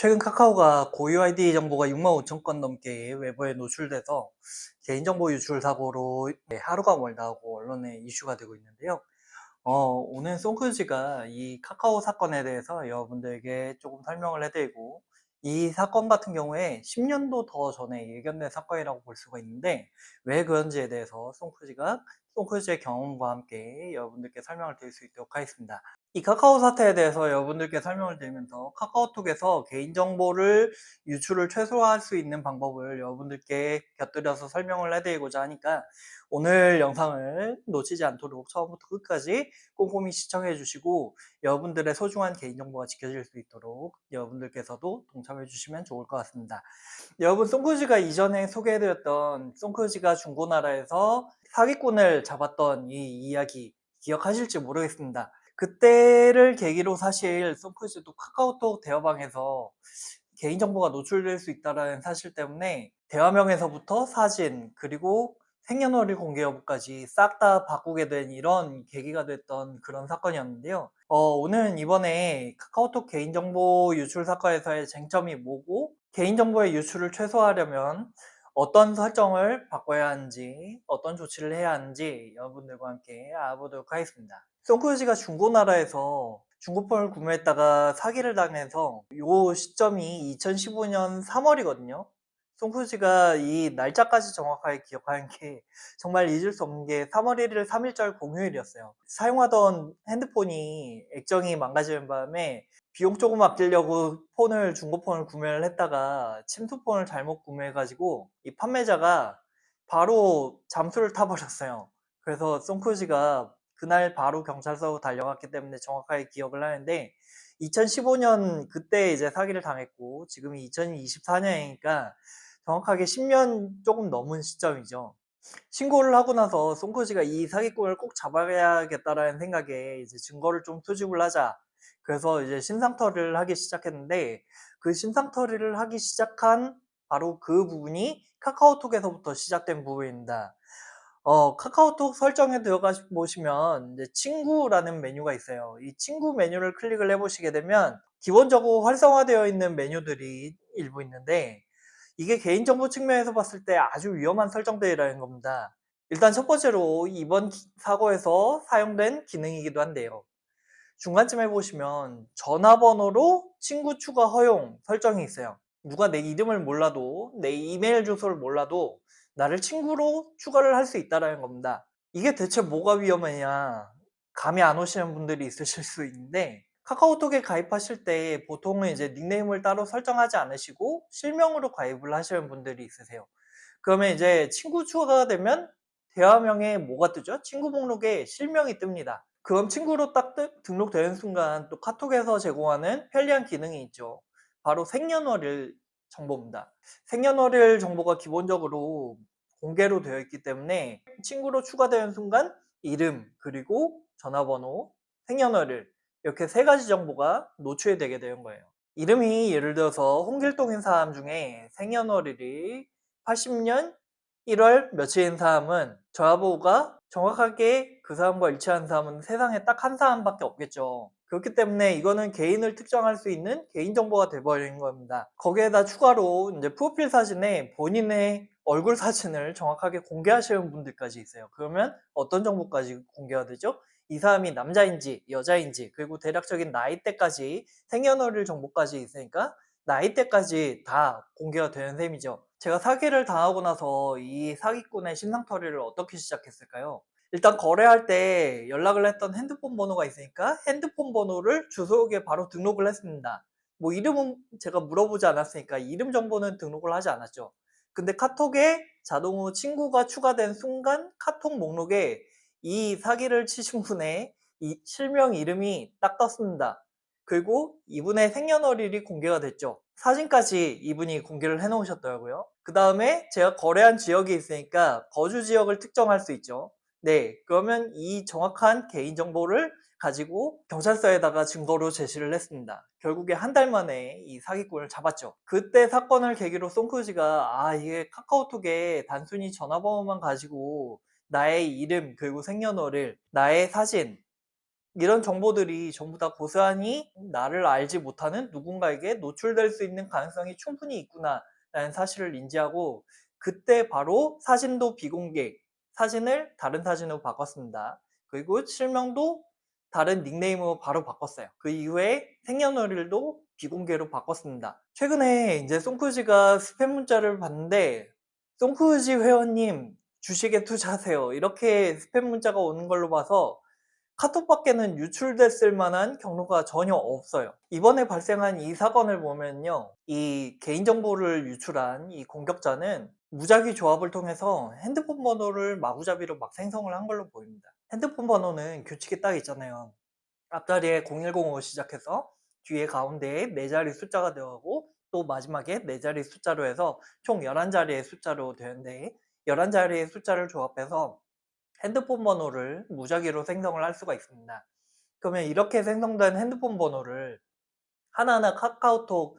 최근 카카오가 고유 아이디 정보가 6만 5천 건 넘게 외부에 노출돼서 개인정보 유출 사고로 하루가 멀다 하고 언론에 이슈가 되고 있는데요. 오늘 송크지가 이 카카오 사건에 대해서 여러분들에게 조금 설명을 해드리고, 이 사건 같은 경우에 10년도 더 전에 예견된 사건이라고 볼 수가 있는데, 왜 그런지에 대해서 송크지의 경험과 함께 여러분들께 설명을 드릴 수 있도록 하겠습니다. 이 카카오 사태에 대해서 여러분들께 설명을 드리면서 카카오톡에서 개인정보를 유출을 최소화할 수 있는 방법을 여러분들께 곁들여서 설명을 해드리고자 하니까, 오늘 영상을 놓치지 않도록 처음부터 끝까지 꼼꼼히 시청해 주시고, 여러분들의 소중한 개인정보가 지켜질 수 있도록 여러분들께서도 동참해 주시면 좋을 것 같습니다. 여러분, 송크지가 이전에 소개해드렸던 송크지가 중고나라에서 사기꾼을 잡았던 이 이야기 기억하실지 모르겠습니다. 그때를 계기로 사실 송크지도 카카오톡 대화방에서 개인정보가 노출될 수 있다는 사실 때문에 대화명에서부터 사진, 그리고 생년월일 공개 여부까지 싹 다 바꾸게 된 이런 계기가 됐던 그런 사건이었는데요. 오늘은 이번에 카카오톡 개인정보 유출 사건에서의 쟁점이 뭐고, 개인정보의 유출을 최소화하려면 어떤 설정을 바꿔야 하는지, 어떤 조치를 해야 하는지 여러분들과 함께 알아보도록 하겠습니다. 송크지가 중고나라에서 중고폰을 구매했다가 사기를 당해서, 요 시점이 2015년 3월이거든요. 송크지가 이 날짜까지 정확하게 기억하는 게 정말 잊을 수 없는 게 3월 1일 3.1절 공휴일이었어요. 사용하던 핸드폰이 액정이 망가지는 바람에 비용 조금 아끼려고 중고폰을 구매를 했다가 침투폰을 잘못 구매해가지고 이 판매자가 바로 잠수를 타버렸어요. 그래서 송크지가 그날 바로 경찰서로 달려갔기 때문에 정확하게 기억을 하는데, 2015년 그때 이제 사기를 당했고 지금이 2024년이니까 정확하게 10년 조금 넘은 시점이죠. 신고를 하고 나서 송크지가 이 사기꾼을 꼭 잡아야겠다라는 생각에 이제 증거를 좀 수집을 하자. 그래서 이제 신상털이를 하기 시작했는데, 그 신상털이를 하기 시작한 바로 그 부분이 카카오톡에서부터 시작된 부분입니다. 카카오톡 설정에 들어가 보시면 이제 친구라는 메뉴가 있어요. 이 친구 메뉴를 클릭을 해보시게 되면 기본적으로 활성화되어 있는 메뉴들이 일부 있는데, 이게 개인정보 측면에서 봤을 때 아주 위험한 설정들이라는 겁니다. 일단 첫 번째로 이번 사고에서 사용된 기능이기도 한데요. 중간쯤에 보시면 전화번호로 친구 추가 허용 설정이 있어요. 누가 내 이름을 몰라도, 내 이메일 주소를 몰라도 나를 친구로 추가를 할 수 있다는 겁니다. 이게 대체 뭐가 위험하냐, 감이 안 오시는 분들이 있으실 수 있는데, 카카오톡에 가입하실 때 보통은 이제 닉네임을 따로 설정하지 않으시고 실명으로 가입을 하시는 분들이 있으세요. 그러면 이제 친구 추가가 되면 대화명에 뭐가 뜨죠? 친구 목록에 실명이 뜹니다. 그럼 친구로 딱 등록되는 순간 또 카톡에서 제공하는 편리한 기능이 있죠. 바로 생년월일 정보입니다. 생년월일 정보가 기본적으로 공개로 되어 있기 때문에 친구로 추가되는 순간 이름, 그리고 전화번호, 생년월일, 이렇게 세 가지 정보가 노출이 되게 되는 거예요. 이름이 예를 들어서 홍길동인 사람 중에 생년월일이 80년 1월 며칠인 사람은, 전화번호가 정확하게 그 사람과 일치하는 사람은 세상에 딱 한 사람밖에 없겠죠. 그렇기 때문에 이거는 개인을 특정할 수 있는 개인정보가 돼버린 겁니다. 거기에다 추가로 이제 프로필 사진에 본인의 얼굴 사진을 정확하게 공개하시는 분들까지 있어요. 그러면 어떤 정보까지 공개가 되죠? 이 사람이 남자인지 여자인지, 그리고 대략적인 나이대까지, 생년월일 정보까지 있으니까 나이대까지 다 공개가 되는 셈이죠. 제가 사기를 당하고 나서 이 사기꾼의 신상털이를 어떻게 시작했을까요? 일단 거래할 때 연락을 했던 핸드폰 번호가 있으니까 핸드폰 번호를 주소록에 바로 등록을 했습니다. 뭐 이름은 제가 물어보지 않았으니까 이름 정보는 등록을 하지 않았죠. 근데 카톡에 자동으로 친구가 추가된 순간 카톡 목록에 이 사기를 치신 분의 이 실명 이름이 딱 떴습니다. 그리고 이분의 생년월일이 공개가 됐죠. 사진까지 이분이 공개를 해 놓으셨더라고요. 그 다음에 제가 거래한 지역이 있으니까 거주 지역을 특정할 수 있죠. 네, 그러면 이 정확한 개인정보를 가지고 경찰서에다가 증거로 제시를 했습니다. 결국에 한 달 만에 이 사기꾼을 잡았죠. 그때 사건을 계기로 송크지가 이게 카카오톡에 단순히 전화번호만 가지고 나의 이름, 그리고 생년월일, 나의 사진, 이런 정보들이 전부 다 고스란히 나를 알지 못하는 누군가에게 노출될 수 있는 가능성이 충분히 있구나라는 사실을 인지하고, 그때 바로 사진도 비공개, 사진을 다른 사진으로 바꿨습니다. 그리고 실명도 다른 닉네임으로 바로 바꿨어요. 그 이후에 생년월일도 비공개로 바꿨습니다. 최근에 이제 송크루지가 스팸 문자를 봤는데, 송크루지 회원님 주식에 투자하세요, 이렇게 스팸 문자가 오는 걸로 봐서 카톡밖에는 유출됐을 만한 경로가 전혀 없어요. 이번에 발생한 이 사건을 보면요, 이 개인정보를 유출한 이 공격자는 무작위 조합을 통해서 핸드폰 번호를 마구잡이로 막 생성을 한 걸로 보입니다. 핸드폰 번호는 규칙이 딱 있잖아요. 앞자리에 0105 시작해서 뒤에 가운데에 4자리 숫자가 들어가고, 또 마지막에 4자리 숫자로 해서 총 11자리의 숫자로 되는데, 11자리의 숫자를 조합해서 핸드폰 번호를 무작위로 생성을 할 수가 있습니다. 그러면 이렇게 생성된 핸드폰 번호를 하나하나 카카오톡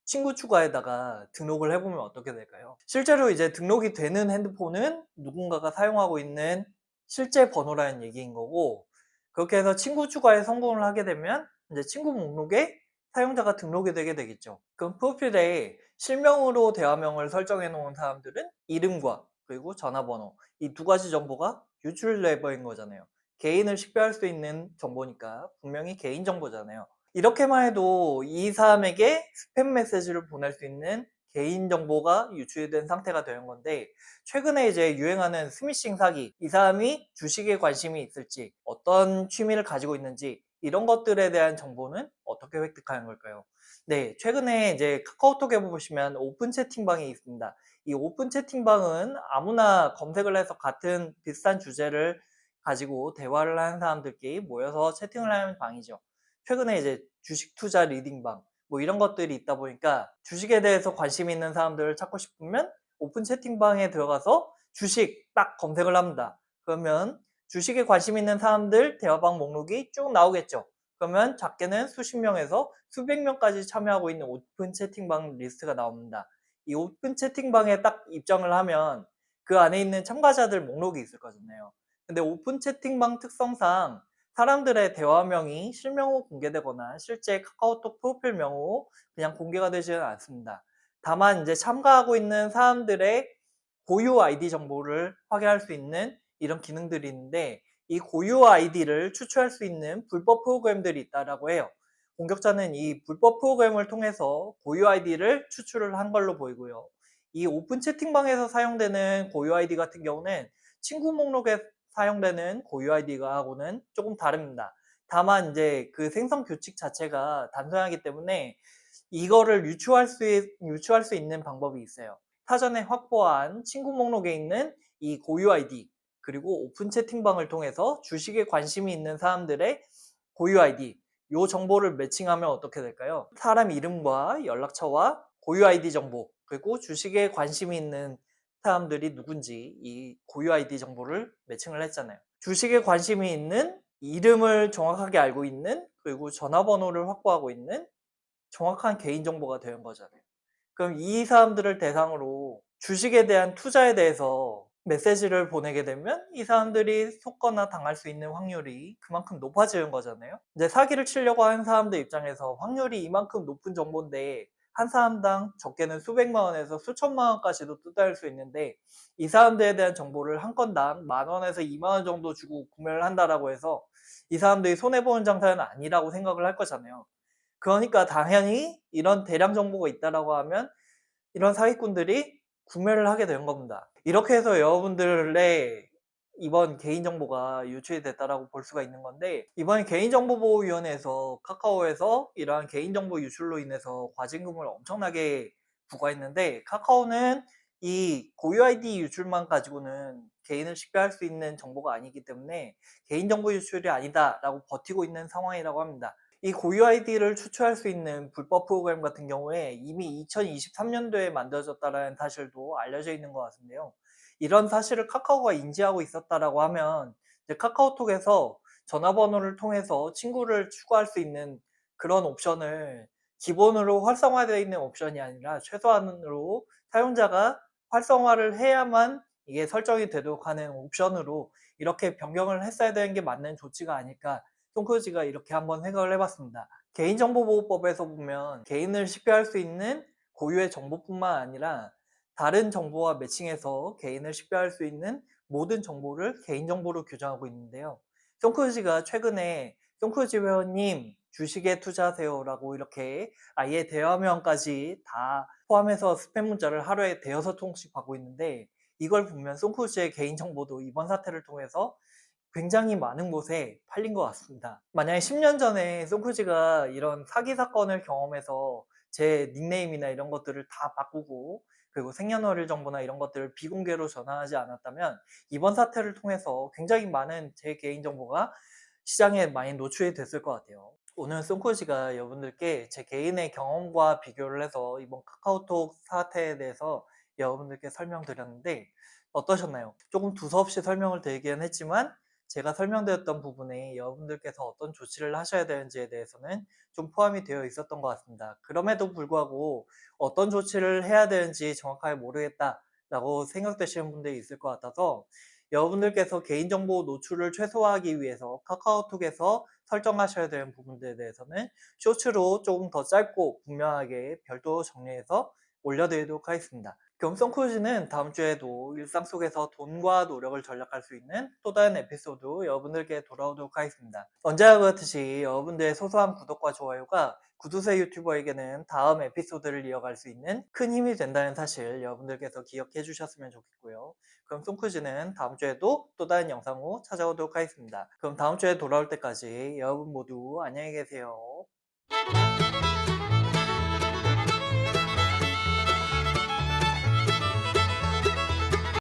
친구 추가에다가 등록을 해보면 어떻게 될까요? 실제로 이제 등록이 되는 핸드폰은 누군가가 사용하고 있는 실제 번호라는 얘기인 거고, 그렇게 해서 친구 추가에 성공을 하게 되면 이제 친구 목록에 사용자가 등록이 되게 되겠죠. 그럼 프로필에 실명으로 대화명을 설정해 놓은 사람들은 이름과 그리고 전화번호, 이 두 가지 정보가 유출돼 버린 거잖아요. 개인을 식별할 수 있는 정보니까 분명히 개인 정보잖아요. 이렇게만 해도 이 사람에게 스팸 메시지를 보낼 수 있는 개인정보가 유출된 상태가 되는 건데, 최근에 이제 유행하는 스미싱 사기, 이 사람이 주식에 관심이 있을지, 어떤 취미를 가지고 있는지, 이런 것들에 대한 정보는 어떻게 획득하는 걸까요? 네, 최근에 이제 카카오톡에 보시면 오픈 채팅방이 있습니다. 이 오픈 채팅방은 아무나 검색을 해서 같은 비슷한 주제를 가지고 대화를 하는 사람들끼리 모여서 채팅을 하는 방이죠. 최근에 이제 주식 투자 리딩방 뭐 이런 것들이 있다 보니까, 주식에 대해서 관심 있는 사람들을 찾고 싶으면 오픈 채팅방에 들어가서 주식 딱 검색을 합니다. 그러면 주식에 관심 있는 사람들 대화방 목록이 쭉 나오겠죠. 그러면 작게는 수십 명에서 수백 명까지 참여하고 있는 오픈 채팅방 리스트가 나옵니다. 이 오픈 채팅방에 딱 입장을 하면 그 안에 있는 참가자들 목록이 있을 거잖아요. 근데 오픈 채팅방 특성상 사람들의 대화명이 실명으로 공개되거나 실제 카카오톡 프로필명으로 그냥 공개가 되지는 않습니다. 다만 이제 참가하고 있는 사람들의 고유 아이디 정보를 확인할 수 있는 이런 기능들이 있는데, 이 고유 아이디를 추출할 수 있는 불법 프로그램들이 있다라고 해요. 공격자는 이 불법 프로그램을 통해서 고유 아이디를 추출을 한 걸로 보이고요. 이 오픈 채팅방에서 사용되는 고유 아이디 같은 경우는 친구 목록에 사용되는 고유 아이디하고는 조금 다릅니다. 다만 이제 그 생성 규칙 자체가 단순하기 때문에 이거를 유추할 수 있는 방법이 있어요. 사전에 확보한 친구 목록에 있는 이 고유 아이디, 그리고 오픈 채팅방을 통해서 주식에 관심이 있는 사람들의 고유 아이디, 요 정보를 매칭하면 어떻게 될까요? 사람 이름과 연락처와 고유 아이디 정보, 그리고 주식에 관심이 있는 사람들이 누군지 이 고유 아이디 정보를 매칭을 했잖아요. 주식에 관심이 있는, 이름을 정확하게 알고 있는, 그리고 전화번호를 확보하고 있는 정확한 개인정보가 되는 거잖아요. 그럼 이 사람들을 대상으로 주식에 대한 투자에 대해서 메시지를 보내게 되면 이 사람들이 속거나 당할 수 있는 확률이 그만큼 높아지는 거잖아요. 이제 사기를 치려고 하는 사람들 입장에서 확률이 이만큼 높은 정보인데, 한 사람당 적게는 수백만 원에서 수천만 원까지도 뜯어낼 수 있는데, 이 사람들에 대한 정보를 한 건당 10,000원에서 20,000원 정도 주고 구매를 한다라고 해서 이 사람들이 손해보는 장사는 아니라고 생각을 할 거잖아요. 그러니까 당연히 이런 대량 정보가 있다라고 하면 이런 사기꾼들이 구매를 하게 된 겁니다. 이렇게 해서 여러분들의 이번 개인정보가 유출이 됐다라고 볼 수가 있는 건데, 이번 개인정보보호위원회에서 카카오에서 이러한 개인정보 유출로 인해서 과징금을 엄청나게 부과했는데, 카카오는 이 고유 아이디 유출만 가지고는 개인을 식별할 수 있는 정보가 아니기 때문에 개인정보 유출이 아니다라고 버티고 있는 상황이라고 합니다. 이 고유 아이디를 추출할 수 있는 불법 프로그램 같은 경우에 이미 2023년도에 만들어졌다는 사실도 알려져 있는 것 같은데요. 이런 사실을 카카오가 인지하고 있었다라고 하면 이제 카카오톡에서 전화번호를 통해서 친구를 추가할 수 있는 그런 옵션을 기본으로 활성화되어 있는 옵션이 아니라 최소한으로 사용자가 활성화를 해야만 이게 설정이 되도록 하는 옵션으로 이렇게 변경을 했어야 되는 게 맞는 조치가 아닐까 송크루지가 이렇게 한번 생각을 해봤습니다. 개인정보보호법에서 보면 개인을 식별할 수 있는 고유의 정보뿐만 아니라 다른 정보와 매칭해서 개인을 식별할 수 있는 모든 정보를 개인정보로 규정하고 있는데요. 송크루지가 최근에 송크루지 회원님 주식에 투자하세요라고 이렇게 아예 대화명까지 다 포함해서 스팸 문자를 하루에 대여섯 통씩 받고 있는데, 이걸 보면 송크루지의 개인정보도 이번 사태를 통해서 굉장히 많은 곳에 팔린 것 같습니다. 만약에 10년 전에 송크루지가 이런 사기 사건을 경험해서 제 닉네임이나 이런 것들을 다 바꾸고 그리고 생년월일 정보나 이런 것들을 비공개로 전환하지 않았다면 이번 사태를 통해서 굉장히 많은 제 개인정보가 시장에 많이 노출이 됐을 것 같아요. 오늘 송크루지가 여러분들께 제 개인의 경험과 비교를 해서 이번 카카오톡 사태에 대해서 여러분들께 설명드렸는데 어떠셨나요? 조금 두서없이 설명을 드리긴 했지만 제가 설명드렸던 부분에 여러분들께서 어떤 조치를 하셔야 되는지에 대해서는 좀 포함이 되어 있었던 것 같습니다. 그럼에도 불구하고 어떤 조치를 해야 되는지 정확하게 모르겠다라고 생각되시는 분들이 있을 것 같아서 여러분들께서 개인정보 노출을 최소화하기 위해서 카카오톡에서 설정하셔야 되는 부분들에 대해서는 쇼츠로 조금 더 짧고 분명하게 별도로 정리해서 올려드리도록 하겠습니다. 겸손크루즈는 다음 주에도 일상 속에서 돈과 노력을 절약할 수 있는 또 다른 에피소드 여러분들께 돌아오도록 하겠습니다. 언제나 그렇듯이 여러분들의 소소한 구독과 좋아요가 구두쇠 유튜버에게는 다음 에피소드를 이어갈 수 있는 큰 힘이 된다는 사실 여러분들께서 기억해 주셨으면 좋겠고요. 그럼 송크루즈는 다음 주에도 또 다른 영상으로 찾아오도록 하겠습니다. 그럼 다음 주에 돌아올 때까지 여러분 모두 안녕히 계세요.